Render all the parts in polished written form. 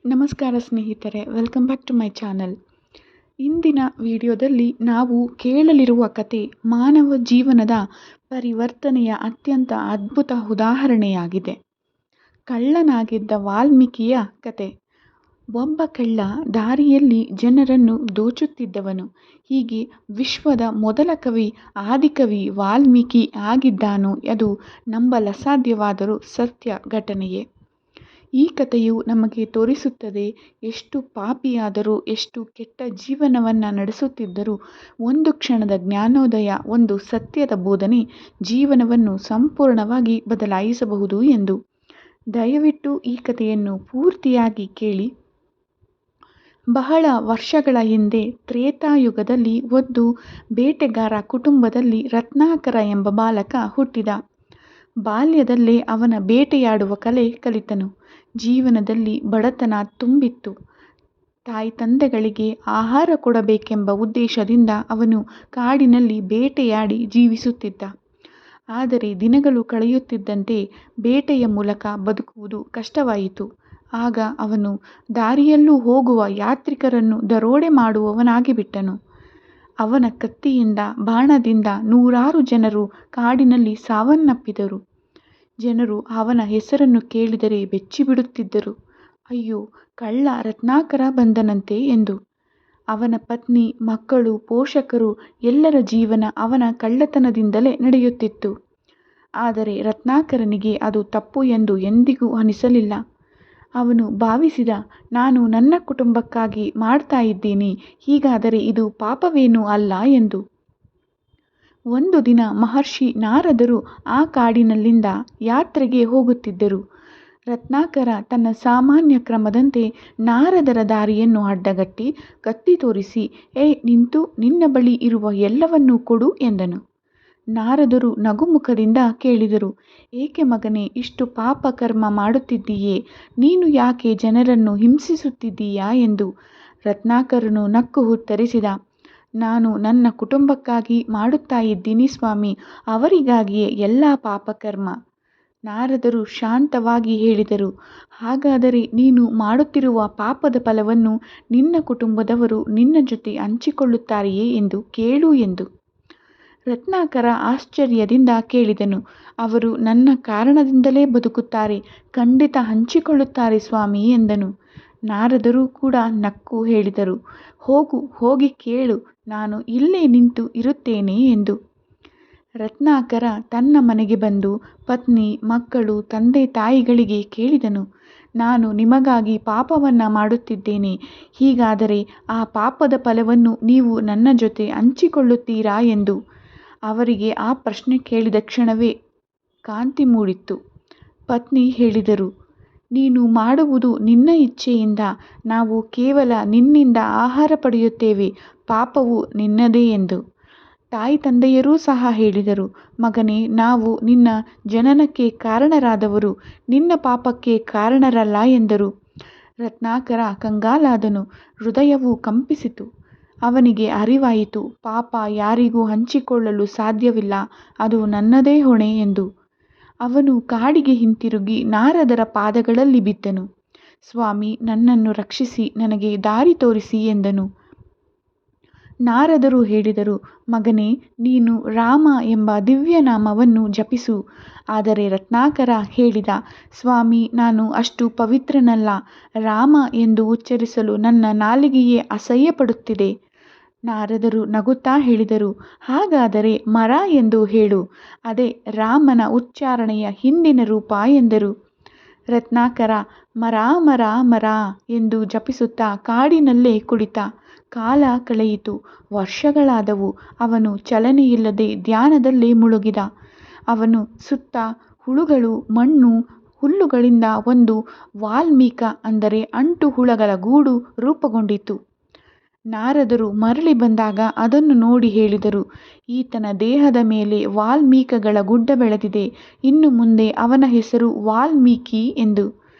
ನಮಸ್ಕಾರ ಸ್ನೇಹಿತರೆ, welcome back to my channel. ಇಂದಿನ ವಿಡಿಯೋದಲ್ಲಿ ನಾವು ಕೇಳಲಿರುವ ಕತೆ ಮಾನವ ಜೀವನದ ಪರಿವರ್ತನೆಯ ಅತ್ಯಂತ ಅದ್ಭುತ ಉದಾಹರಣೆಯಾಗಿದೆ. ಕಳ್ಳನಾಗಿದ್ದ ವಾಲ್ಮೀಕಿಯ ಕತೆ. ಒಬ್ಬ ಕಳ್ಳ ದಾರಿಯಲ್ಲಿ ಜನರನ್ನು ದೋಚುತ್ತಿದ್ದವನು. ಹೀಗೆ ವಿಶ್ವದ ಮೊದಲ ಕವಿ, ಆದಿಕವಿ ವಾಲ್ಮೀಕಿ ಆಗಿದ್ದಾನೋ ಅದು ನಂಬಲಸಾಧ್ಯವಾದರೂ ಸತ್ಯ ಘಟನೆಯೇ. ಈ ಕಥೆಯು ನಮಗೆ ತೋರಿಸುತ್ತದೆ, ಎಷ್ಟು ಪಾಪಿಯಾದರೂ, ಎಷ್ಟು ಕೆಟ್ಟ ಜೀವನವನ್ನು ನಡೆಸುತ್ತಿದ್ದರೂ ಒಂದು ಕ್ಷಣದ ಜ್ಞಾನೋದಯ, ಒಂದು ಸತ್ಯದ ಬೋಧನೆ ಜೀವನವನ್ನು ಸಂಪೂರ್ಣವಾಗಿ ಬದಲಾಯಿಸಬಹುದು ಎಂದು. ದಯವಿಟ್ಟು ಈ ಕಥೆಯನ್ನು ಪೂರ್ತಿಯಾಗಿ ಕೇಳಿ. ಬಹಳ ವರ್ಷಗಳ ಹಿಂದೆ ತ್ರೇತಾಯುಗದಲ್ಲಿ ಒಂದು ಬೇಟೆಗಾರ ಕುಟುಂಬದಲ್ಲಿ ರತ್ನಾಕರ ಎಂಬ ಬಾಲಕ ಹುಟ್ಟಿದ. ಬಾಲ್ಯದಲ್ಲೇ ಅವನ ಬೇಟೆಯಾಡುವ ಕಲೆ ಕಲಿತನು. ಜೀವನದಲ್ಲಿ ಬಡತನ ತುಂಬಿತ್ತು. ತಾಯಿ ತಂದೆಗಳಿಗೆ ಆಹಾರ ಕೊಡಬೇಕೆಂಬ ಉದ್ದೇಶದಿಂದ ಅವನು ಕಾಡಿನಲ್ಲಿ ಬೇಟೆಯಾಡಿ ಜೀವಿಸುತ್ತಿದ್ದ. ಆದರೆ ದಿನಗಳು ಕಳೆಯುತ್ತಿದ್ದಂತೆ ಬೇಟೆಯ ಮೂಲಕ ಬದುಕುವುದು ಕಷ್ಟವಾಯಿತು. ಆಗ ಅವನು ದಾರಿಯಲ್ಲೂ ಹೋಗುವ ಯಾತ್ರಿಕರನ್ನು ದರೋಡೆ ಮಾಡುವವನಾಗಿಬಿಟ್ಟನು. ಅವನ ಕತ್ತಿಯಿಂದ, ಬಾಣದಿಂದ ನೂರಾರು ಜನರು ಕಾಡಿನಲ್ಲಿ ಸಾವನ್ನಪ್ಪಿದರು. ಜನರು ಅವನ ಹೆಸರನ್ನು ಕೇಳಿದರೆ ಬೆಚ್ಚಿಬಿಡುತ್ತಿದ್ದರು. ಅಯ್ಯೋ, ಕಳ್ಳ ರತ್ನಾಕರ ಬಂದನಂತೆ ಎಂದು. ಅವನ ಪತ್ನಿ, ಮಕ್ಕಳು, ಪೋಷಕರು ಎಲ್ಲರ ಜೀವನ ಅವನ ಕಳ್ಳತನದಿಂದಲೇ ನಡೆಯುತ್ತಿತ್ತು. ಆದರೆ ರತ್ನಾಕರನಿಗೆ ಅದು ತಪ್ಪು ಎಂದು ಎಂದಿಗೂ ಅನಿಸಲಿಲ್ಲ. ಅವನು ಭಾವಿಸಿದ, ನಾನು ನನ್ನ ಕುಟುಂಬಕ್ಕಾಗಿ ಮಾಡ್ತಾ ಇದ್ದೀನಿ, ಹೀಗಾದರೆ ಇದು ಪಾಪವೇನೂ ಅಲ್ಲ ಎಂದು. ಒಂದು ದಿನ ಮಹರ್ಷಿ ನಾರದರು ಆ ಕಾಡಿನಲ್ಲಿಂದ ಯಾತ್ರೆಗೆ ಹೋಗುತ್ತಿದ್ದರು. ರತ್ನಾಕರ ತನ್ನ ಸಾಮಾನ್ಯ ಕ್ರಮದಂತೆ ನಾರದರ ದಾರಿಯನ್ನು ಅಡ್ಡಗಟ್ಟಿ ಕತ್ತಿ ತೋರಿಸಿ, ನಿಂತು, ನಿನ್ನ ಬಳಿ ಇರುವ ಎಲ್ಲವನ್ನೂ ಕೊಡು ಎಂದನು. ನಾರದರು ನಗುಮುಖದಿಂದ ಕೇಳಿದರು, ಏಕೆ ಮಗನೇ ಇಷ್ಟು ಪಾಪ ಕರ್ಮ ಮಾಡುತ್ತಿದ್ದೀಯೇ? ನೀನು ಯಾಕೆ ಜನರನ್ನು ಹಿಂಸಿಸುತ್ತಿದ್ದೀಯಾ ಎಂದು. ರತ್ನಾಕರನು ನಕ್ಕು ಉತ್ತರಿಸಿದ, ನಾನು ನನ್ನ ಕುಟುಂಬಕ್ಕಾಗಿ ಮಾಡುತ್ತಾ ಇದ್ದೀನಿ ಸ್ವಾಮಿ, ಅವರಿಗಾಗಿಯೇ ಎಲ್ಲ ಪಾಪಕರ್ಮ. ನಾರದರು ಶಾಂತವಾಗಿ ಹೇಳಿದರು, ಹಾಗಾದರೆ ನೀನು ಮಾಡುತ್ತಿರುವ ಪಾಪದ ಫಲವನ್ನು ನಿನ್ನ ಕುಟುಂಬದವರು ನಿನ್ನ ಜೊತೆ ಹಂಚಿಕೊಳ್ಳುತ್ತಾರೆಯೇ ಎಂದು ಕೇಳು ಎಂದು. ರತ್ನಾಕರ ಆಶ್ಚರ್ಯದಿಂದ ಕೇಳಿದನು, ಅವರು ನನ್ನ ಕಾರಣದಿಂದಲೇ ಬದುಕುತ್ತಾರೆ, ಖಂಡಿತ ಹಂಚಿಕೊಳ್ಳುತ್ತಾರೆ ಸ್ವಾಮಿ ಎಂದನು. ನಾರದರು ಕೂಡ ನಕ್ಕು ಹೇಳಿದರು, ಹೋಗಿ ಕೇಳು, ನಾನು ಇಲ್ಲೇ ನಿಂತು ಇರುತ್ತೇನೆ ಎಂದು. ರತ್ನಾಕರ ತನ್ನ ಮನೆಗೆ ಬಂದು ಪತ್ನಿ, ಮಕ್ಕಳು, ತಂದೆ ತಾಯಿಗಳಿಗೆ ಕೇಳಿದನು, ನಾನು ನಿಮಗಾಗಿ ಪಾಪವನ್ನು ಮಾಡುತ್ತಿದ್ದೇನೆ, ಹೀಗಾದರೆ ಆ ಪಾಪದ ಫಲವನ್ನು ನೀವು ನನ್ನ ಜೊತೆ ಹಂಚಿಕೊಳ್ಳುತ್ತೀರಾ ಎಂದು. ಅವರಿಗೆ ಆ ಪ್ರಶ್ನೆ ಕೇಳಿದ ಕ್ಷಣವೇ ಕಾಂತಿ ಮೂಡಿತ್ತು. ಪತ್ನಿ ಹೇಳಿದರು, ನೀನು ಮಾಡುವುದು ನಿನ್ನ ಇಚ್ಛೆಯಿಂದ, ನಾವು ಕೇವಲ ನಿನ್ನಿಂದ ಆಹಾರ ಪಡೆಯುತ್ತೇವೆ, ಪಾಪವು ನಿನ್ನದೇ ಎಂದು. ತಾಯಿ ತಂದೆಯರೂ ಸಹ ಹೇಳಿದರು, ಮಗನೇ, ನಾವು ನಿನ್ನ ಜನನಕ್ಕೆ ಕಾರಣರಾದವರು, ನಿನ್ನ ಪಾಪಕ್ಕೆ ಕಾರಣರಲ್ಲ ಎಂದರು. ರತ್ನಾಕರ ಕಂಗಾಲಾದನು, ಹೃದಯವು ಕಂಪಿಸಿತು. ಅವನಿಗೆ ಅರಿವಾಯಿತು, ಪಾಪ ಯಾರಿಗೂ ಹಂಚಿಕೊಳ್ಳಲು ಸಾಧ್ಯವಿಲ್ಲ, ಅದು ನನ್ನದೇ ಹೊಣೆ ಎಂದು. ಅವನು ಕಾಡಿಗೆ ಹಿಂತಿರುಗಿ ನಾರದರ ಪಾದಗಳಲ್ಲಿ ಬಿದ್ದನು. ಸ್ವಾಮಿ, ನನ್ನನ್ನು ರಕ್ಷಿಸಿ, ನನಗೆ ದಾರಿ ತೋರಿಸಿ ಎಂದನು. ನಾರದರು ಹೇಳಿದರು, ಮಗನೇ, ನೀನು ರಾಮ ಎಂಬ ದಿವ್ಯನಾಮವನ್ನು ಜಪಿಸು. ಆದರೆ ರತ್ನಾಕರ ಹೇಳಿದ, ಸ್ವಾಮಿ, ನಾನು ಅಷ್ಟು ಪವಿತ್ರನಲ್ಲ, ರಾಮ ಎಂದು ಉಚ್ಚರಿಸಲು ನನ್ನ ನಾಲಿಗೆಯೇ ಅಸಹ್ಯಪಡುತ್ತಿದೆ. ನಾರದರು ನಗುತ್ತಾ ಹೇಳಿದರು, ಹಾಗಾದರೆ ಮರ ಎಂದು ಹೇಳು, ಅದೇ ರಾಮನ ಉಚ್ಚಾರಣೆಯ ಹಿಂದಿನ ರೂಪ ಎಂದರು. ರತ್ನಾಕರ ಮರ ಮರ ಮರ ಎಂದು ಜಪಿಸುತ್ತಾ ಕಾಡಿನಲ್ಲೇ ಕುಳಿತ. ಕಾಲ ಕಳೆಯಿತು, ವರ್ಷಗಳಾದವು. ಅವನು ಚಲನೆಯಿಲ್ಲದೆ ಧ್ಯಾನದಲ್ಲೇ ಮುಳುಗಿದ. ಅವನು ಸುತ್ತ ಹುಳುಗಳು, ಮಣ್ಣು, ಹುಲ್ಲುಗಳಿಂದ ಒಂದು ವಾಲ್ಮೀಕ, ಅಂದರೆ ಅಂಟು ಹುಳಗಳ ಗೂಡು ರೂಪುಗೊಂಡಿತು. ನಾರದರು ಮರಳಿ ಬಂದಾಗ ಅದನ್ನು ನೋಡಿ ಹೇಳಿದರು, ಈತನ ದೇಹದ ಮೇಲೆ ವಾಲ್ಮೀಕಗಳ ಗುಡ್ಡ ಬೆಳೆದಿದೆ, ಇನ್ನು ಮುಂದೆ ಅವನ ಹೆಸರು ವಾಲ್ಮೀಕಿ ಎಂದು.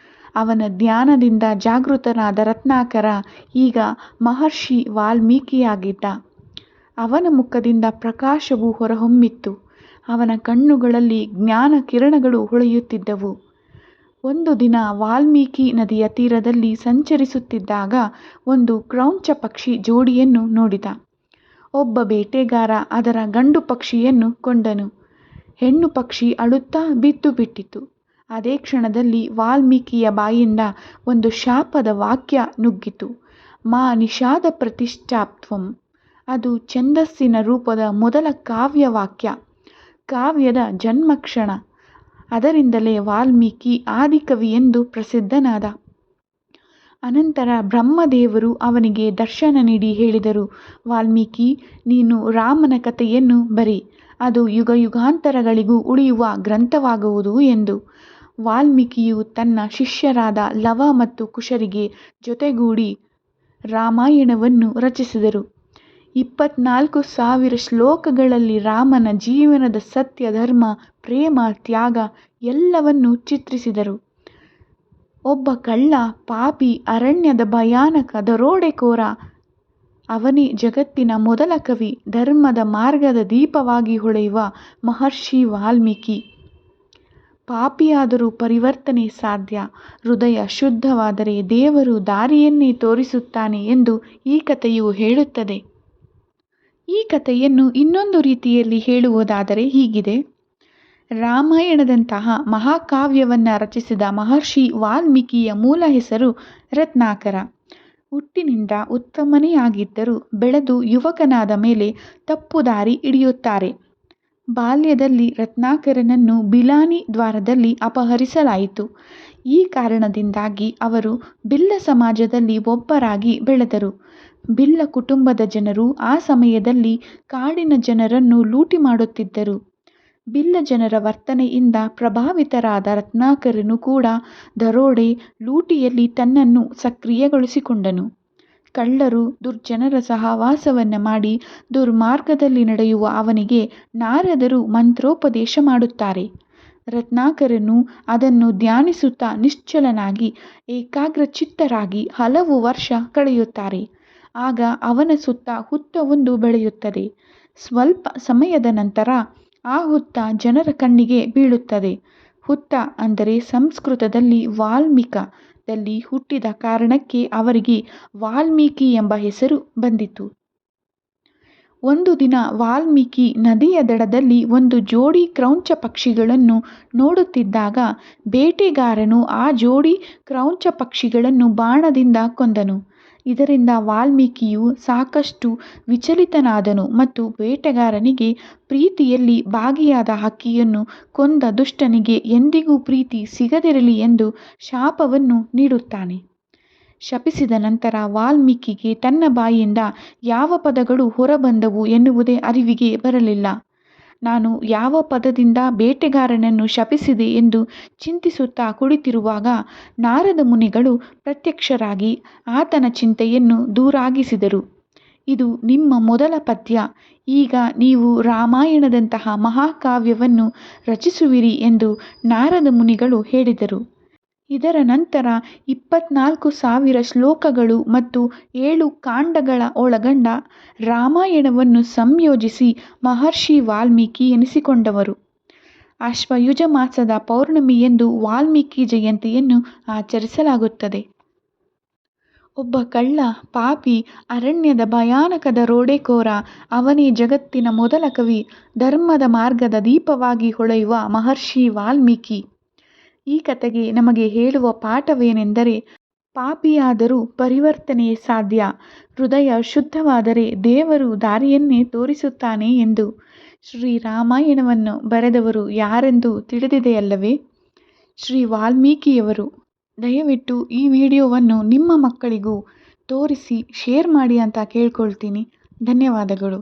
ಅವನ ಧ್ಯಾನದಿಂದ ಜಾಗೃತನಾದ ರತ್ನಾಕರ ಈಗ ಮಹರ್ಷಿ ವಾಲ್ಮೀಕಿಯಾಗಿದ್ದ. ಅವನ ಮುಖದಿಂದ ಪ್ರಕಾಶವು ಹೊರಹೊಮ್ಮಿತ್ತು. ಅವನ ಕಣ್ಣುಗಳಲ್ಲಿ ಜ್ಞಾನ ಕಿರಣಗಳು ಹೊಳೆಯುತ್ತಿದ್ದವು. ಒಂದು ದಿನ ವಾಲ್ಮೀಕಿ ನದಿಯ ತೀರದಲ್ಲಿ ಸಂಚರಿಸುತ್ತಿದ್ದಾಗ ಒಂದು ಕ್ರೌಂಚ ಪಕ್ಷಿ ಜೋಡಿಯನ್ನು ನೋಡಿದ. ಒಬ್ಬ ಬೇಟೆಗಾರ ಅದರ ಗಂಡು ಪಕ್ಷಿಯನ್ನು ಕೊಂದನು. ಹೆಣ್ಣು ಪಕ್ಷಿ ಅಳುತ್ತಾ ಬಿದ್ದು ಬಿಟ್ಟಿತು. ಅದೇ ಕ್ಷಣದಲ್ಲಿ ವಾಲ್ಮೀಕಿಯ ಬಾಯಿಂದ ಒಂದು ಶಾಪದ ವಾಕ್ಯ ನುಗ್ಗಿತು. ಮಾ ನಿಷಾದ ಪ್ರತಿಷ್ಠಾಪ್ತ್ವಂ. ಅದು ಛಂದಸ್ಸಿನ ರೂಪದ ಮೊದಲ ಕಾವ್ಯವಾಕ್ಯ, ಕಾವ್ಯದ ಜನ್ಮಕ್ಷಣ. ಅದರಿಂದಲೇ ವಾಲ್ಮೀಕಿ ಆದಿಕವಿ ಎಂದು ಪ್ರಸಿದ್ಧನಾದ. ಅನಂತರ ಬ್ರಹ್ಮದೇವರು ಅವನಿಗೆ ದರ್ಶನ ನೀಡಿ ಹೇಳಿದರು, ವಾಲ್ಮೀಕಿ, ನೀನು ರಾಮನ ಕಥೆಯನ್ನು ಬರಿ, ಅದು ಯುಗಯುಗಾಂತರಗಳಿಗೂ ಉಳಿಯುವ ಗ್ರಂಥವಾಗುವುದು ಎಂದು. ವಾಲ್ಮೀಕಿಯು ತನ್ನ ಶಿಷ್ಯರಾದ ಲವ ಮತ್ತು ಕುಶರಿಗೆ ಜೊತೆಗೂಡಿ ರಾಮಾಯಣವನ್ನು ರಚಿಸಿದರು. 24,000 ಶ್ಲೋಕಗಳಲ್ಲಿ ರಾಮನ ಜೀವನದ ಸತ್ಯ, ಧರ್ಮ, ಪ್ರೇಮ, ತ್ಯಾಗ ಎಲ್ಲವನ್ನೂ ಚಿತ್ರಿಸಿದರು. ಒಬ್ಬ ಕಳ್ಳ, ಪಾಪಿ, ಅರಣ್ಯದ ಭಯಾನಕ ದರೋಡೆಕೋರ, ಅವನೇ ಜಗತ್ತಿನ ಮೊದಲ ಕವಿ, ಧರ್ಮದ ಮಾರ್ಗದ ದೀಪವಾಗಿ ಹೊಳೆಯುವ ಮಹರ್ಷಿ ವಾಲ್ಮೀಕಿ. ಪಾಪಿಯಾದರೂ ಪರಿವರ್ತನೆ ಸಾಧ್ಯ, ಹೃದಯ ಶುದ್ಧವಾದರೆ ದೇವರು ದಾರಿಯನ್ನೇ ತೋರಿಸುತ್ತಾನೆ ಎಂದು ಈ ಕಥೆಯು ಹೇಳುತ್ತದೆ. ಈ ಕಥೆಯನ್ನು ಇನ್ನೊಂದು ರೀತಿಯಲ್ಲಿ ಹೇಳುವುದಾದರೆ ಹೀಗಿದೆ. ರಾಮಾಯಣದಂತಹ ಮಹಾಕಾವ್ಯವನ್ನು ರಚಿಸಿದ ಮಹರ್ಷಿ ವಾಲ್ಮೀಕಿಯ ಮೂಲ ಹೆಸರು ರತ್ನಾಕರ. ಹುಟ್ಟಿನಿಂದ ಉತ್ತಮನೇ ಆಗಿದ್ದರೂ ಬೆಳೆದು ಯುವಕನಾದ ಮೇಲೆ ತಪ್ಪು ದಾರಿ ಹಿಡಿಯುತ್ತಾರೆ. ಬಾಲ್ಯದಲ್ಲಿ ರತ್ನಾಕರನನ್ನು ಬಿಲಾನಿ ದ್ವಾರದಲ್ಲಿ ಅಪಹರಿಸಲಾಯಿತು. ಈ ಕಾರಣದಿಂದಾಗಿ ಅವರು ಬಿಲ್ಲ ಸಮಾಜದಲ್ಲಿ ಒಬ್ಬರಾಗಿ ಬೆಳೆದರು. ಬಿಲ್ಲ ಕುಟುಂಬದ ಜನರು ಆ ಸಮಯದಲ್ಲಿ ಕಾಡಿನ ಜನರನ್ನು ಲೂಟಿ ಮಾಡುತ್ತಿದ್ದರು. ಬಿಲ್ಲ ಜನರ ವರ್ತನೆಯಿಂದ ಪ್ರಭಾವಿತರಾದ ರತ್ನಾಕರನು ಕೂಡ ದರೋಡೆ, ಲೂಟಿಯಲ್ಲಿ ತನ್ನನ್ನು ಸಕ್ರಿಯಗೊಳಿಸಿಕೊಂಡನು. ಕಳ್ಳರು, ದುರ್ಜನರ ಸಹವಾಸವನ್ನು ಮಾಡಿ ದುರ್ಮಾರ್ಗದಲ್ಲಿ ನಡೆಯುವ ಅವನಿಗೆ ನಾರದರು ಮಂತ್ರೋಪದೇಶ ಮಾಡುತ್ತಾರೆ. ರತ್ನಾಕರನು ಅದನ್ನು ಧ್ಯಾನಿಸುತ್ತಾ ನಿಶ್ಚಲನಾಗಿ ಏಕಾಗ್ರಚಿತ್ತರಾಗಿ ಹಲವು ವರ್ಷ ಕಳೆಯುತ್ತಾರೆ. ಆಗ ಅವನ ಸುತ್ತ ಹುತ್ತವೊಂದು ಬೆಳೆಯುತ್ತದೆ. ಸ್ವಲ್ಪ ಸಮಯದ ನಂತರ ಆ ಹುತ್ತ ಜನರ ಕಣ್ಣಿಗೆ ಬೀಳುತ್ತದೆ. ಹುತ್ತ ಅಂದರೆ ಸಂಸ್ಕೃತದಲ್ಲಿ ವಾಲ್ಮೀಕದಲ್ಲಿ ಹುಟ್ಟಿದ ಕಾರಣಕ್ಕೆ ಅವರಿಗೆ ವಾಲ್ಮೀಕಿ ಎಂಬ ಹೆಸರು ಬಂದಿತು. ಒಂದು ದಿನ ವಾಲ್ಮೀಕಿ ನದಿಯ ದಡದಲ್ಲಿ ಒಂದು ಜೋಡಿ ಕ್ರೌಂಚ ಪಕ್ಷಿಗಳನ್ನು ನೋಡುತ್ತಿದ್ದಾಗ ಬೇಟೆಗಾರನು ಆ ಜೋಡಿ ಕ್ರೌಂಚ ಪಕ್ಷಿಗಳನ್ನು ಬಾಣದಿಂದ ಕೊಂದನು. ಇದರಿಂದ ವಾಲ್ಮೀಕಿಯು ಸಾಕಷ್ಟು ವಿಚಲಿತನಾದನು ಮತ್ತು ಬೇಟೆಗಾರನಿಗೆ ಪ್ರೀತಿಯಲ್ಲಿ ಭಾಗಿಯಾದ ಹಕ್ಕಿಯನ್ನು ಕೊಂದ ದುಷ್ಟನಿಗೆ ಎಂದಿಗೂ ಪ್ರೀತಿ ಸಿಗದಿರಲಿ ಎಂದು ಶಾಪವನ್ನು ನೀಡುತ್ತಾನೆ. ಶಪಿಸಿದ ನಂತರ ವಾಲ್ಮೀಕಿಗೆ ತನ್ನ ಬಾಯಿಂದ ಯಾವ ಪದಗಳು ಹೊರಬಂದವು ಎನ್ನುವುದೇ ಅರಿವಿಗೆ ಬರಲಿಲ್ಲ. ನಾನು ಯಾವ ಪದದಿಂದ ಬೇಟೆಗಾರನನ್ನು ಶಪಿಸಿದೆ ಎಂದು ಚಿಂತಿಸುತ್ತಾ ಕುಳಿತಿರುವಾಗ ನಾರದ ಮುನಿಗಳು ಪ್ರತ್ಯಕ್ಷರಾಗಿ ಆತನ ಚಿಂತೆಯನ್ನು ದೂರಾಗಿಸಿದರು. ಇದು ನಿಮ್ಮ ಮೊದಲ ಪದ್ಯ. ಈಗ ನೀವು ರಾಮಾಯಣದಂತಹ ಮಹಾಕಾವ್ಯವನ್ನು ರಚಿಸುವಿರಿ ಎಂದು ನಾರದ ಮುನಿಗಳು ಹೇಳಿದರು. ಇದರ ನಂತರ 24,000 ಶ್ಲೋಕಗಳು ಮತ್ತು 7 ಕಾಂಡಗಳ ಒಳಗೊಂಡ ರಾಮಾಯಣವನ್ನು ಸಂಯೋಜಿಸಿ ಮಹರ್ಷಿ ವಾಲ್ಮೀಕಿ ಎನಿಸಿಕೊಂಡವರು. ಆಶ್ವಯುಜ ಮಾಸದ ಪೌರ್ಣಮಿಯಂದು ವಾಲ್ಮೀಕಿ ಜಯಂತಿಯನ್ನು ಆಚರಿಸಲಾಗುತ್ತದೆ. ಒಬ್ಬ ಕಳ್ಳ, ಪಾಪಿ, ಅರಣ್ಯದ ಭಯಾನಕ ದರೋಡೆಕೋರ, ಅವನೇ ಜಗತ್ತಿನ ಮೊದಲ ಕವಿ, ಧರ್ಮದ ಮಾರ್ಗದ ದೀಪವಾಗಿ ಹೊಳೆಯುವ ಮಹರ್ಷಿ ವಾಲ್ಮೀಕಿ. ಈ ಕಥೆಗೆ ನಮಗೆ ಹೇಳುವ ಪಾಠವೇನೆಂದರೆ, ಪಾಪಿಯಾದರೂ ಪರಿವರ್ತನೆ ಸಾಧ್ಯ, ಹೃದಯ ಶುದ್ಧವಾದರೆ ದೇವರು ದಾರಿಯನ್ನೇ ತೋರಿಸುತ್ತಾನೆ ಎಂದು. ಶ್ರೀರಾಮಾಯಣವನ್ನು ಬರೆದವರು ಯಾರೆಂದು ತಿಳಿದಿದೆಯಲ್ಲವೇ? ಶ್ರೀ ವಾಲ್ಮೀಕಿಯವರು. ದಯವಿಟ್ಟು ಈ ವಿಡಿಯೋವನ್ನು ನಿಮ್ಮ ಮಕ್ಕಳಿಗೂ ತೋರಿಸಿ ಶೇರ್ ಮಾಡಿ ಅಂತ ಕೇಳ್ಕೊಳ್ತೀನಿ. ಧನ್ಯವಾದಗಳು.